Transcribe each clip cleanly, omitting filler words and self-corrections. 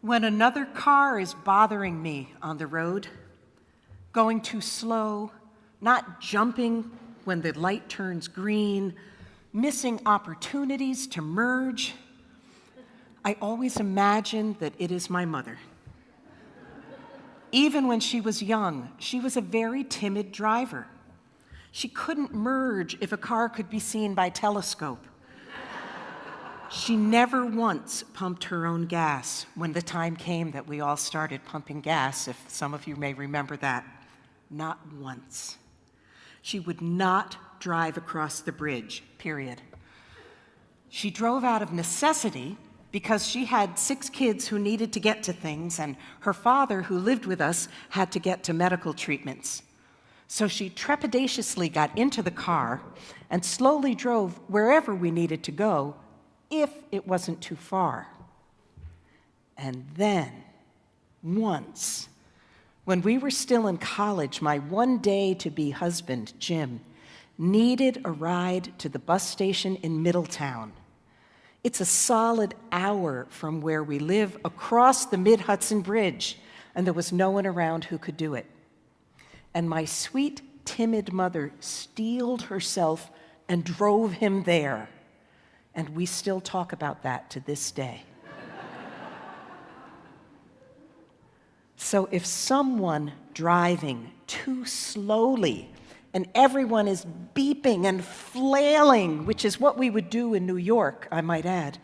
When another car is bothering me on the road, going too slow, not jumping when the light turns green, missing opportunities to merge, I always imagine that it is my mother. Even when she was young, she was a very timid driver. She couldn't merge if a car could be seen by telescope. She never once pumped her own gas when the time came that we all started pumping gas, if some of you may remember that. Not once. She would not drive across the bridge, period. She drove out of necessity because she had 6 kids who needed to get to things, and her father, who lived with us, had to get to medical treatments. So she trepidatiously got into the car and slowly drove wherever we needed to go, if it wasn't too far. And then, once, when we were still in college, my one-day-to-be husband, Jim, needed a ride to the bus station in Middletown. It's a solid hour from where we live across the Mid-Hudson Bridge, and there was no one around who could do it. And my sweet, timid mother steeled herself and drove him there. And we still talk about that to this day. So if someone driving too slowly and everyone is beeping and flailing, which is what we would do in New York, I might add,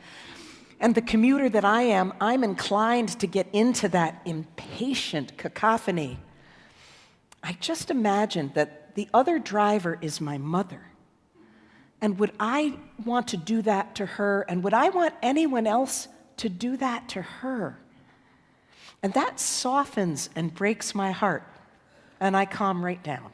and the commuter that I am, I'm inclined to get into that impatient cacophony. I just imagine that the other driver is my mother. And would I want to do that to her? And would I want anyone else to do that to her? And that softens and breaks my heart, and I calm right down.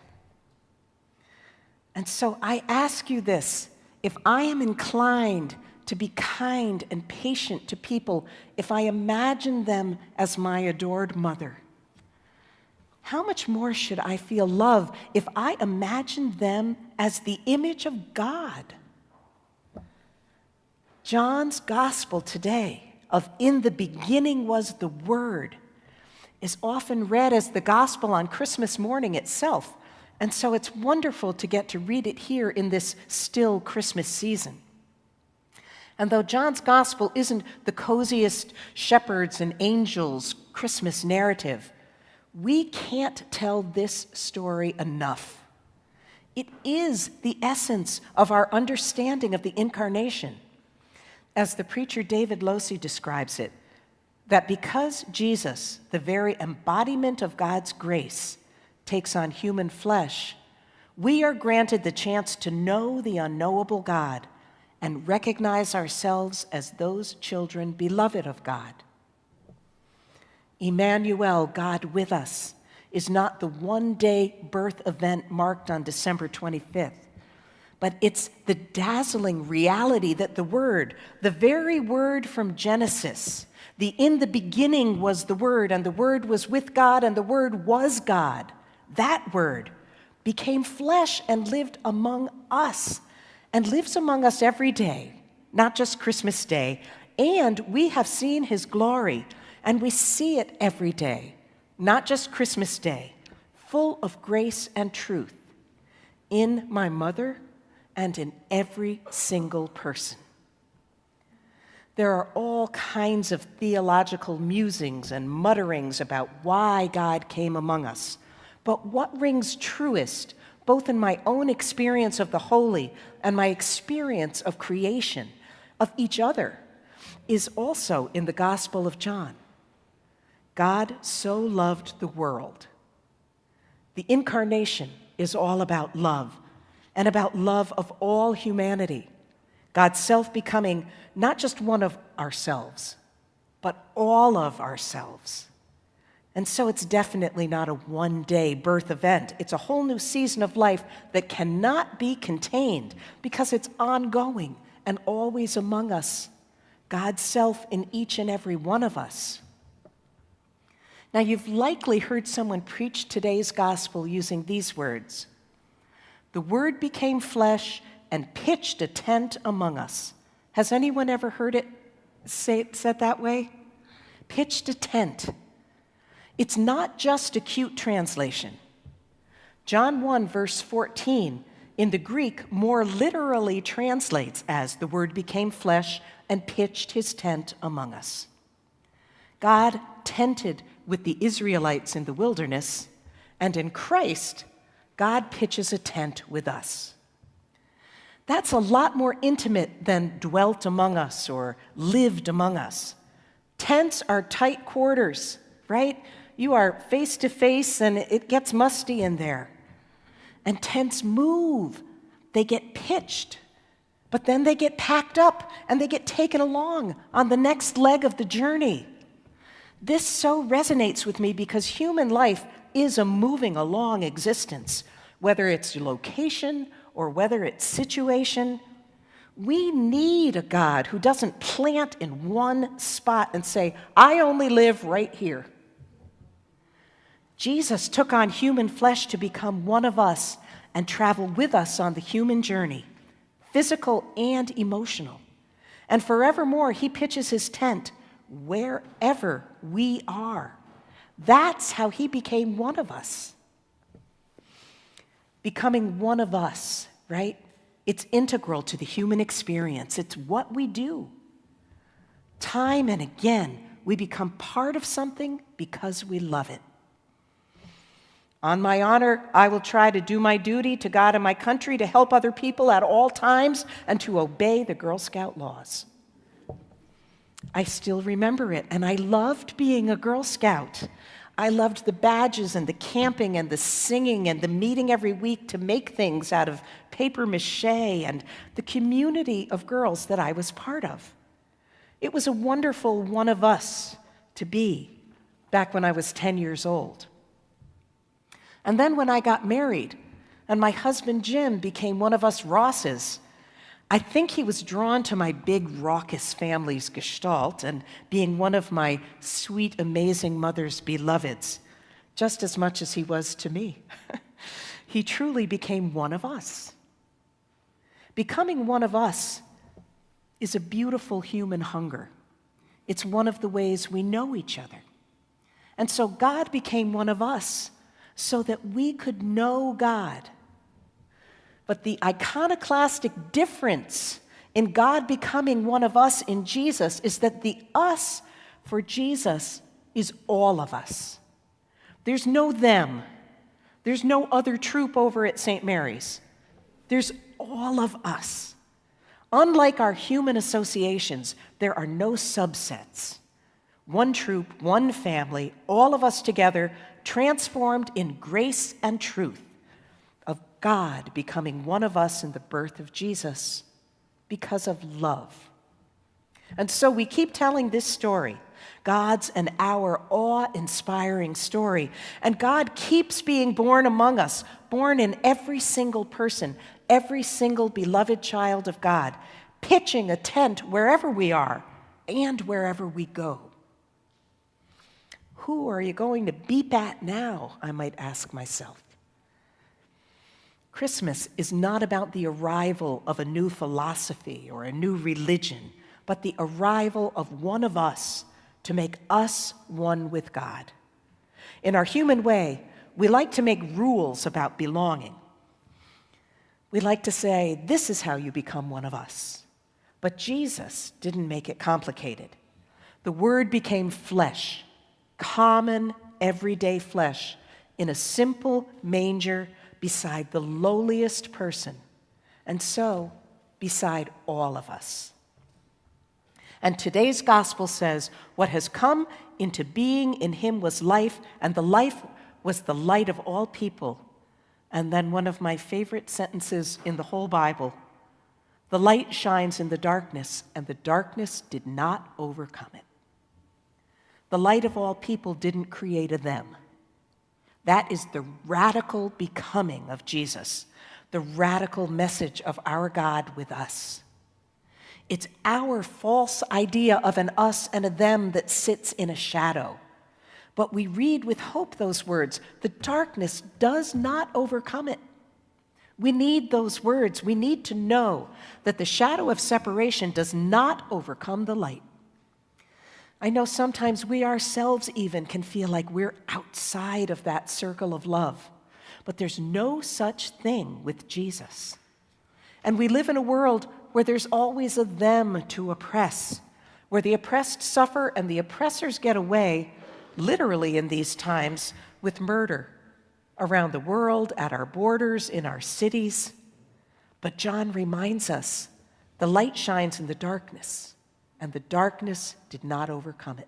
And so I ask you this: if I am inclined to be kind and patient to people, if I imagine them as my adored mother, how much more should I feel love if I imagine them as the image of God? John's gospel today of "in the beginning was the Word" is often read as the gospel on Christmas morning itself, and so it's wonderful to get to read it here in this still Christmas season. And though John's gospel isn't the coziest shepherds and angels Christmas narrative, we can't tell this story enough. It is the essence of our understanding of the incarnation. As the preacher David Losey describes it, that because Jesus, the very embodiment of God's grace, takes on human flesh, we are granted the chance to know the unknowable God and recognize ourselves as those children beloved of God. Emmanuel, God with us, is not the one-day birth event marked on December 25th, but it's the dazzling reality that the Word, the very Word from Genesis, the "in the beginning was the Word, and the Word was with God, and the Word was God," that Word became flesh and lived among us, and lives among us every day, not just Christmas Day, and we have seen His glory. And we see it every day, not just Christmas Day, full of grace and truth in my mother and in every single person. There are all kinds of theological musings and mutterings about why God came among us. But what rings truest, both in my own experience of the holy and my experience of creation, of each other, is also in the Gospel of John. God so loved the world. The incarnation is all about love, and about love of all humanity. God's self-becoming not just one of ourselves, but all of ourselves. And so it's definitely not a one-day birth event. It's a whole new season of life that cannot be contained because it's ongoing and always among us. God's self in each and every one of us. Now, you've likely heard someone preach today's gospel using these words: "The Word became flesh and pitched a tent among us." Has anyone ever heard it said that way? pitched a tent. It's not just a cute translation. John 1, verse 14, in the Greek, more literally translates as the Word became flesh and pitched his tent among us. God tented with the Israelites in the wilderness, and in Christ, God pitches a tent with us. That's a lot more intimate than dwelt among us or lived among us. Tents are tight quarters, right? You are face to face and it gets musty in there. And tents move. They get pitched, but then they get packed up and they get taken along on the next leg of the journey. This so resonates with me because human life is a moving along existence, whether it's location or whether it's situation. We need a God who doesn't plant in one spot and say, I only live right here. Jesus took on human flesh to become one of us and travel with us on the human journey, physical and emotional. And forevermore, he pitches his tent wherever we are. That's how he became one of us. Becoming one of us, right? It's integral to the human experience. It's what we do. Time and again, we become part of something because we love it. On my honor, I will try to do my duty to God and my country, to help other people at all times, and to obey the Girl Scout laws. I still remember it, and I loved being a Girl Scout. I loved the badges and the camping and the singing and the meeting every week to make things out of paper mache and the community of girls that I was part of. It was a wonderful one of us to be back when I was 10 years old. And then when I got married and my husband Jim became one of us Rosses, I think he was drawn to my big, raucous family's gestalt and being one of my sweet, amazing mother's beloveds, just as much as he was to me. He truly became one of us. Becoming one of us is a beautiful human hunger. It's one of the ways we know each other. And so God became one of us so that we could know God. But the iconoclastic difference in God becoming one of us in Jesus is that the us for Jesus is all of us. There's no them. There's no other troop over at St. Mary's. There's all of us. Unlike our human associations, there are no subsets. One troop, one family, all of us together, transformed in grace and truth of God becoming one of us in the birth of Jesus because of love. And so we keep telling this story, God's and our awe-inspiring story. And God keeps being born among us, born in every single person, every single beloved child of God, pitching a tent wherever we are and wherever we go. Who are you going to beep at now, I might ask myself. Christmas is not about the arrival of a new philosophy or a new religion, but the arrival of one of us to make us one with God. In our human way, we like to make rules about belonging. We like to say, this is how you become one of us. But Jesus didn't make it complicated. The Word became flesh, common, everyday flesh, in a simple manger beside the lowliest person, and so beside all of us. And today's gospel says, what has come into being in him was life, and the life was the light of all people. And then one of my favorite sentences in the whole Bible, the light shines in the darkness, and the darkness did not overcome it. The light of all people didn't create a them. That is the radical becoming of Jesus, the radical message of our God with us. It's our false idea of an us and a them that sits in a shadow. But we read with hope those words, the darkness does not overcome it. We need those words. We need to know that the shadow of separation does not overcome the light. I know sometimes we ourselves even can feel like we're outside of that circle of love, but there's no such thing with Jesus. And we live in a world where there's always a them to oppress, where the oppressed suffer and the oppressors get away, literally in these times, with murder around the world, at our borders, in our cities. But John reminds us, the light shines in the darkness, and the darkness did not overcome it.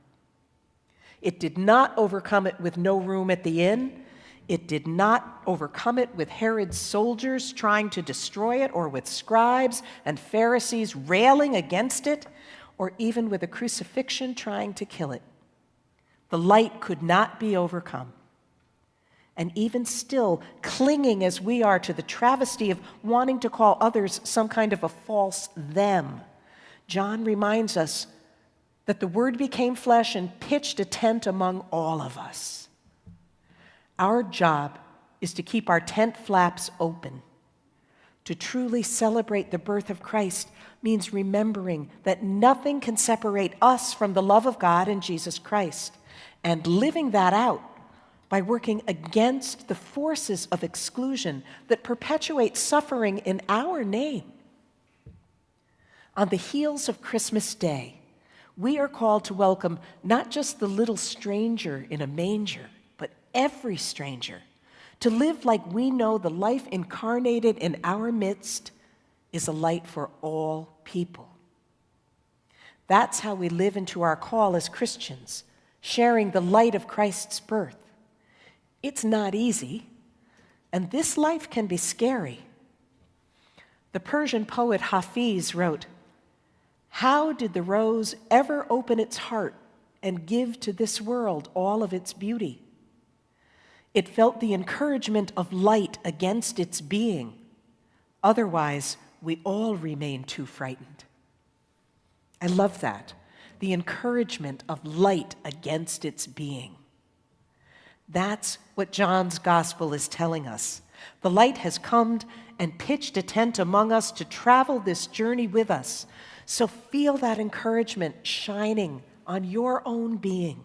It did not overcome it with no room at the inn. It did not overcome it with Herod's soldiers trying to destroy it, or with scribes and Pharisees railing against it, or even with a crucifixion trying to kill it. The light could not be overcome. And even still, clinging as we are to the travesty of wanting to call others some kind of a false them, John reminds us that the Word became flesh and pitched a tent among all of us. Our job is to keep our tent flaps open. To truly celebrate the birth of Christ means remembering that nothing can separate us from the love of God in Jesus Christ, and living that out by working against the forces of exclusion that perpetuate suffering in our name. On the heels of Christmas Day, we are called to welcome not just the little stranger in a manger, but every stranger, to live like we know the life incarnated in our midst is a light for all people. That's how we live into our call as Christians, sharing the light of Christ's birth. It's not easy, and this life can be scary. The Persian poet Hafiz wrote, "How did the rose ever open its heart and give to this world all of its beauty? It felt the encouragement of light against its being. Otherwise, we all remain too frightened." I love that. The encouragement of light against its being. That's what John's gospel is telling us. The light has come and pitched a tent among us to travel this journey with us. So feel that encouragement shining on your own being.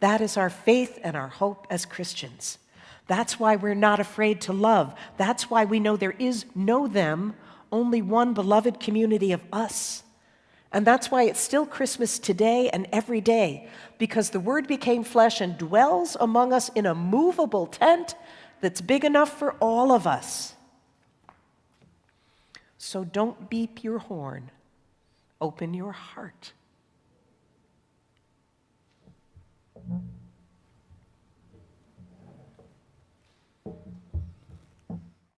That is our faith and our hope as Christians. That's why we're not afraid to love. That's why we know there is no them, only one beloved community of us. And that's why it's still Christmas today and every day, because the Word became flesh and dwells among us in a movable tent that's big enough for all of us. So don't beep your horn. Open your heart.